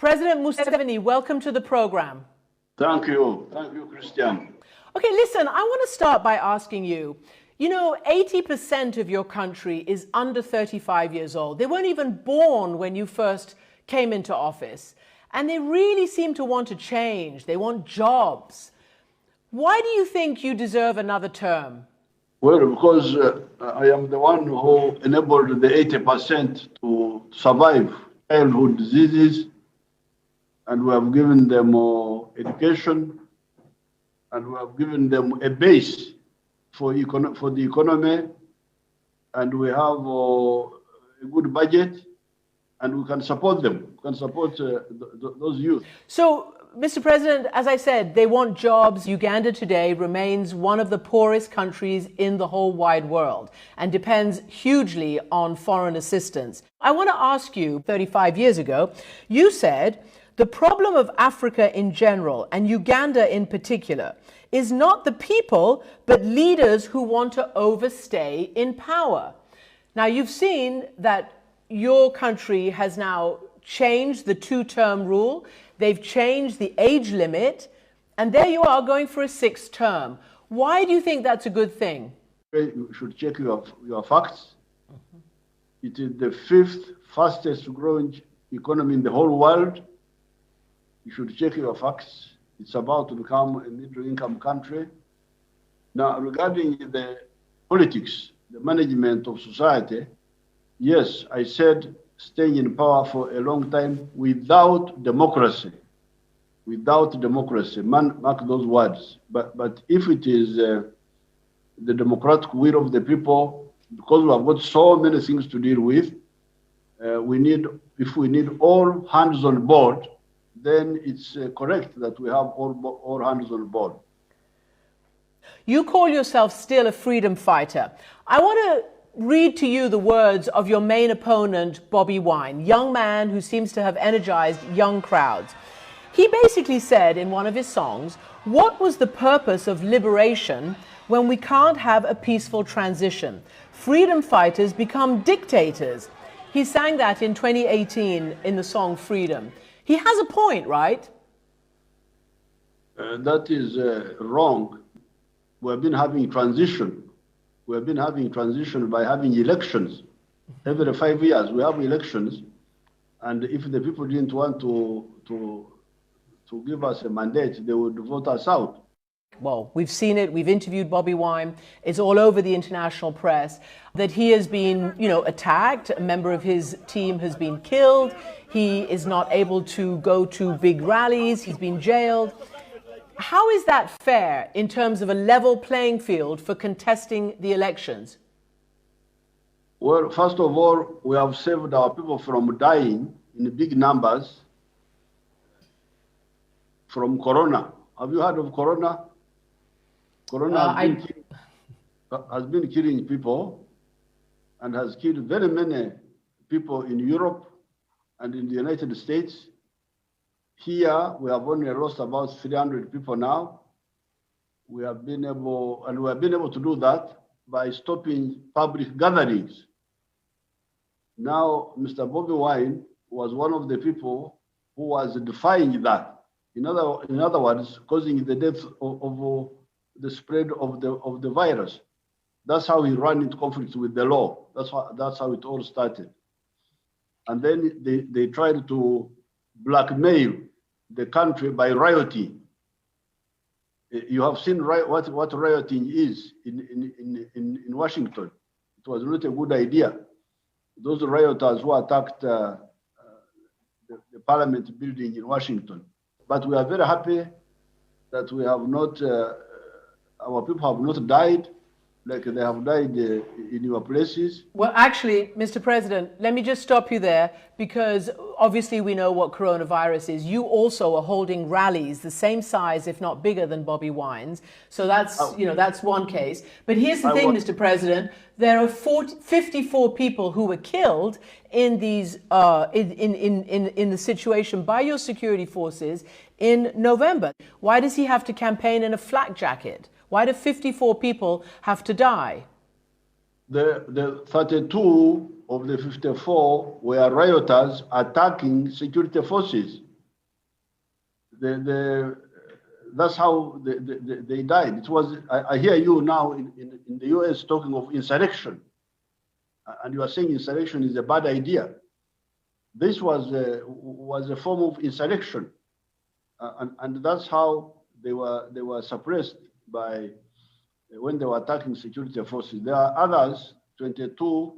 President Museveni, welcome to the program. Thank you. Thank you, Christian. Okay, listen, I want to start by asking you, 80% of your country is under 35 years old. They weren't even born when you first came into office. And they really seem to want to change. They want jobs. Why do you think you deserve another term? Well, because I am the one who enabled the 80% to survive childhood diseases, and we have given them education, and we have given them a base for the economy, and we have a good budget, and we can support them. We can support those youth. So, Mr. President, as I said, they want jobs. Uganda today remains one of the poorest countries in the whole wide world and depends hugely on foreign assistance. I want to ask you, 35 years ago, you said the problem of Africa in general and Uganda in particular is not the people, but leaders who want to overstay in power. Now, you've seen that your country has now changed the two-term rule. They've changed the age limit, and there you are going for a sixth term. Why do you think that's a good thing? You should check your facts. It is the fifth fastest growing economy in the whole world. You should check your facts. It's about to become a middle-income country. Now, regarding the politics, the management of society, yes, I said staying in power for a long time without democracy. Without democracy, mark those words. But if it is the democratic will of the people, because we have got so many things to deal with, if we need all hands on board, then it's correct that we have all hands on board. You call yourself still a freedom fighter. I want to read to you the words of your main opponent, Bobi Wine, young man who seems to have energized young crowds. He basically said in one of his songs, what was the purpose of liberation when we can't have a peaceful transition? Freedom fighters become dictators. He sang that in 2018 in the song Freedom. He has a point, right? That is wrong. We have been having transition. We have been having transition by having elections. Every 5 years we have elections, and if the people didn't want to give us a mandate, they would vote us out. Well, we've seen it. We've interviewed Bobi Wine. It's all over the international press that he has been, attacked. A member of his team has been killed. He is not able to go to big rallies. He's been jailed. How is that fair in terms of a level playing field for contesting the elections? Well, first of all, we have saved our people from dying in big numbers from corona. Have you heard of corona? Corona has been killing people and has killed very many people in Europe and in the United States. Here, we have only lost about 300 people now. We have been able to do that by stopping public gatherings. Now, Mr. Bobi Wine was one of the people who was defying that. In other words, causing the death of the spread of the virus. That's how he ran into conflict with the law. That's how it all started. And then they tried to blackmail the country by rioting. You have seen what rioting is in Washington. It was not a good idea. Those rioters who attacked the Parliament building in Washington. But we are very happy that we have not. Our people have not died like they have died in your places. Well, actually, Mr. President, let me just stop you there, because obviously we know what coronavirus is. You also are holding rallies the same size, if not bigger, than Bobi Wine's. So that's one case. But here's the thing, Mr. President, there are 54 people who were killed in these in the situation by your security forces in November. Why does he have to campaign in a flak jacket? Why do 54 people have to die? The 32 of the 54 were rioters attacking security forces. that's how they died. It was. I hear you now in the U.S. talking of insurrection, and you are saying insurrection is a bad idea. This was a form of insurrection, and that's how they were suppressed by when they were attacking security forces. There are others, 22,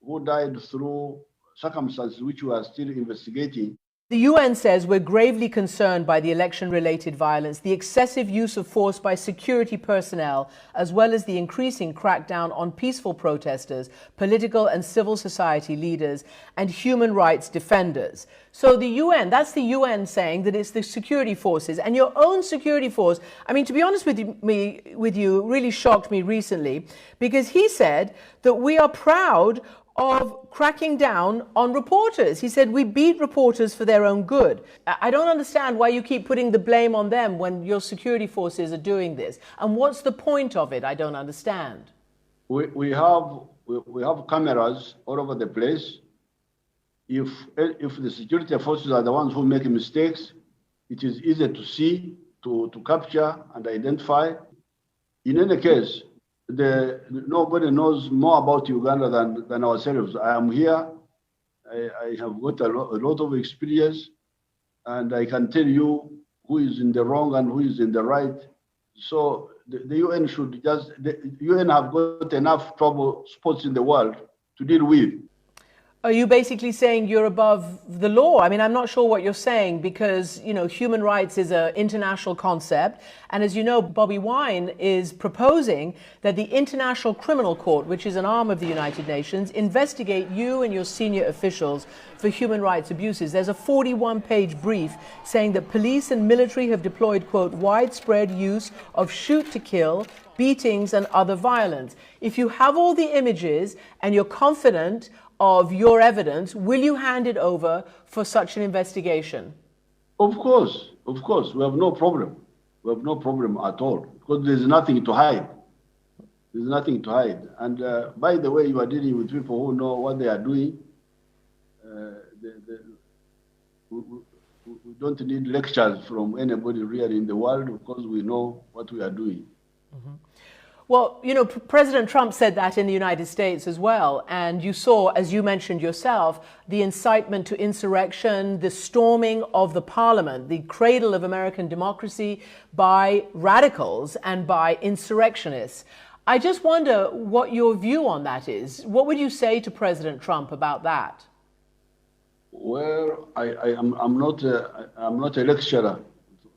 who died through circumstances which we are still investigating. The UN says we're gravely concerned by the election-related violence, the excessive use of force by security personnel, as well as the increasing crackdown on peaceful protesters, political and civil society leaders, and human rights defenders. So the UN, that's the UN saying that it's the security forces, and your own security force, I mean, to be honest with you, really shocked me recently, because he said that we are proud of cracking down on reporters. He said, we beat reporters for their own good. I don't understand why you keep putting the blame on them when your security forces are doing this. And what's the point of it? I don't understand. We have cameras all over the place. If the security forces are the ones who make mistakes, it is easy to see, to capture and identify. In any case, nobody knows more about Uganda than ourselves. I am here. I have got a lot of experience, and I can tell you who is in the wrong and who is in the right. So the UN the UN have got enough trouble spots in the world to deal with. Are you basically saying you're above the law? I mean, I'm not sure what you're saying because, you know, human rights is an international concept. And as you know, Bobi Wine is proposing that the International Criminal Court, which is an arm of the United Nations, investigate you and your senior officials for human rights abuses. There's a 41-page brief saying that police and military have deployed, quote, widespread use of shoot to kill, beatings and other violence. If you have all the images and you're confident of your evidence, will you hand it over for such an investigation? Of course, we have no problem. We have no problem at all because there's nothing to hide. There's nothing to hide. And by the way, you are dealing with people who know what they are doing. We don't need lectures from anybody really in the world because we know what we are doing. Mm-hmm. Well, you know, President Trump said that in the United States as well. And you saw, as you mentioned yourself, the incitement to insurrection, the storming of the parliament, the cradle of American democracy by radicals and by insurrectionists. I just wonder what your view on that is. What would you say to President Trump about that? Well, I'm not a lecturer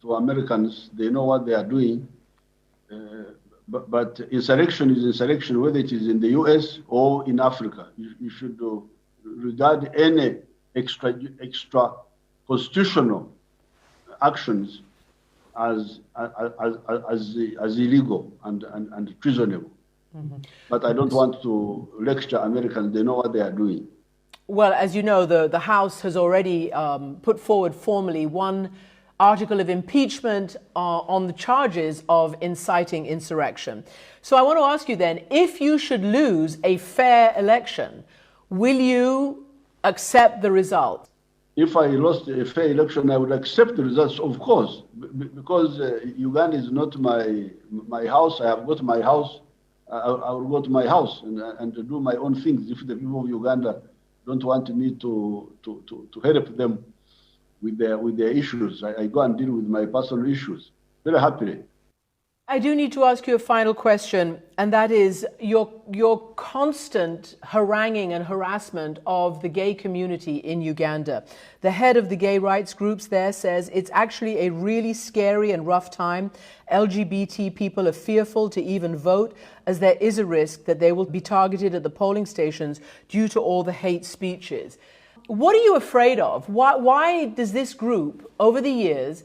to Americans. They know what they are doing. But insurrection is insurrection, whether it is in the US or in Africa. You should regard any extra constitutional actions as illegal and treasonable. Mm-hmm. But I don't want to lecture Americans. They know what they are doing. Well, as you know, the House has already put forward formally one article of impeachment on the charges of inciting insurrection. So I want to ask you then, if you should lose a fair election, will you accept the result? If I lost a fair election, I would accept the results, of course, because Uganda is not my house. I have got my house. I will go to my house and do my own things. If the people of Uganda don't want me to help them with their issues, I go and deal with my personal issues very happily. I do need to ask you a final question, and that is your constant haranguing and harassment of the gay community in Uganda. The head of the gay rights groups there says it's actually a really scary and rough time. LGBT people are fearful to even vote, as there is a risk that they will be targeted at the polling stations due to all the hate speeches. What are you afraid of? Why does this group, over the years,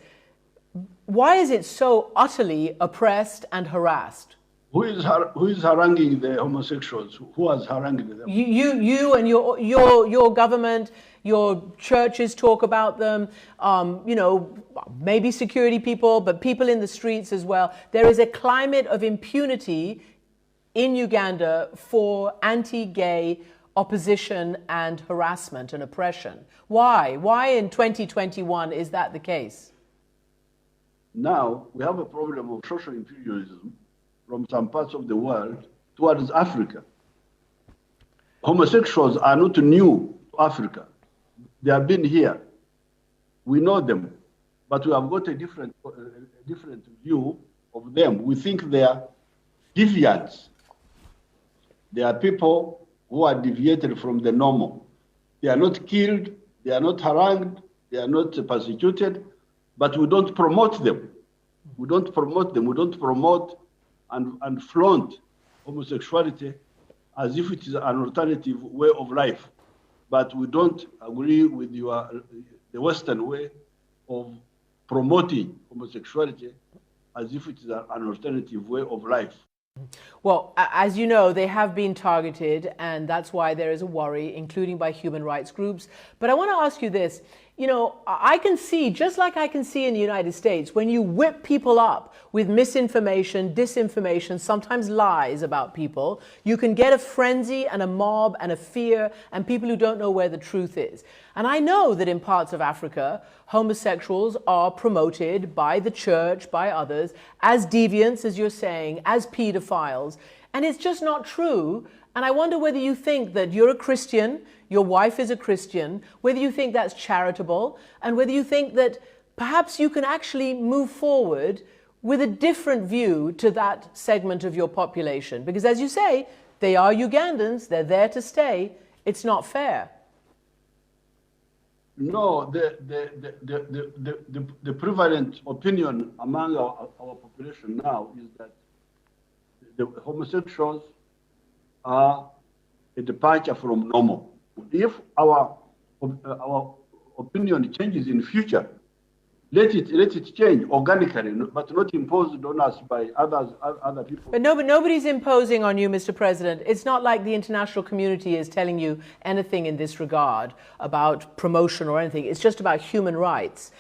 why is it so utterly oppressed and harassed? Who is haranguing the homosexuals? Who has harangued them? You and your government, your churches talk about them. Maybe security people, but people in the streets as well. There is a climate of impunity in Uganda for anti-gay opposition and harassment and oppression. Why? Why in 2021 is that the case? Now we have a problem of social imperialism from some parts of the world towards Africa. Homosexuals are not new to Africa. They have been here. We know them, but we have got a different view of them. We think they are deviants. They are people who are deviated from the normal. They are not killed, they are not harangued, they are not persecuted, but we don't promote them. We don't promote them. We don't promote and flaunt homosexuality as if it is an alternative way of life. But we don't agree with the Western way of promoting homosexuality as if it is an alternative way of life. Well, as you know, they have been targeted, and that's why there is a worry, including by human rights groups. But I want to ask you this. You know, I can see, just like I can see in the United States, when you whip people up with misinformation, disinformation, sometimes lies about people, you can get a frenzy and a mob and a fear and people who don't know where the truth is. And I know that in parts of Africa, homosexuals are promoted by the church, by others, as deviants, as you're saying, as pedophiles. And it's just not true. And I wonder whether you think that you're a Christian, your wife is a Christian, whether you think that's charitable, and whether you think that perhaps you can actually move forward with a different view to that segment of your population. Because as you say, they are Ugandans, they're there to stay. It's not fair. No, the prevalent opinion among our population now is that the homosexuals are a departure from normal. If our opinion changes in future, let it change organically, but not imposed on us by other people. But nobody's imposing on you, Mr. President. It's not like the international community is telling you anything in this regard about promotion or anything. It's just about human rights.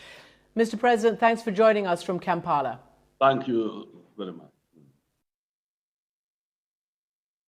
Mr. President, thanks for joining us from Kampala. Thank you very much.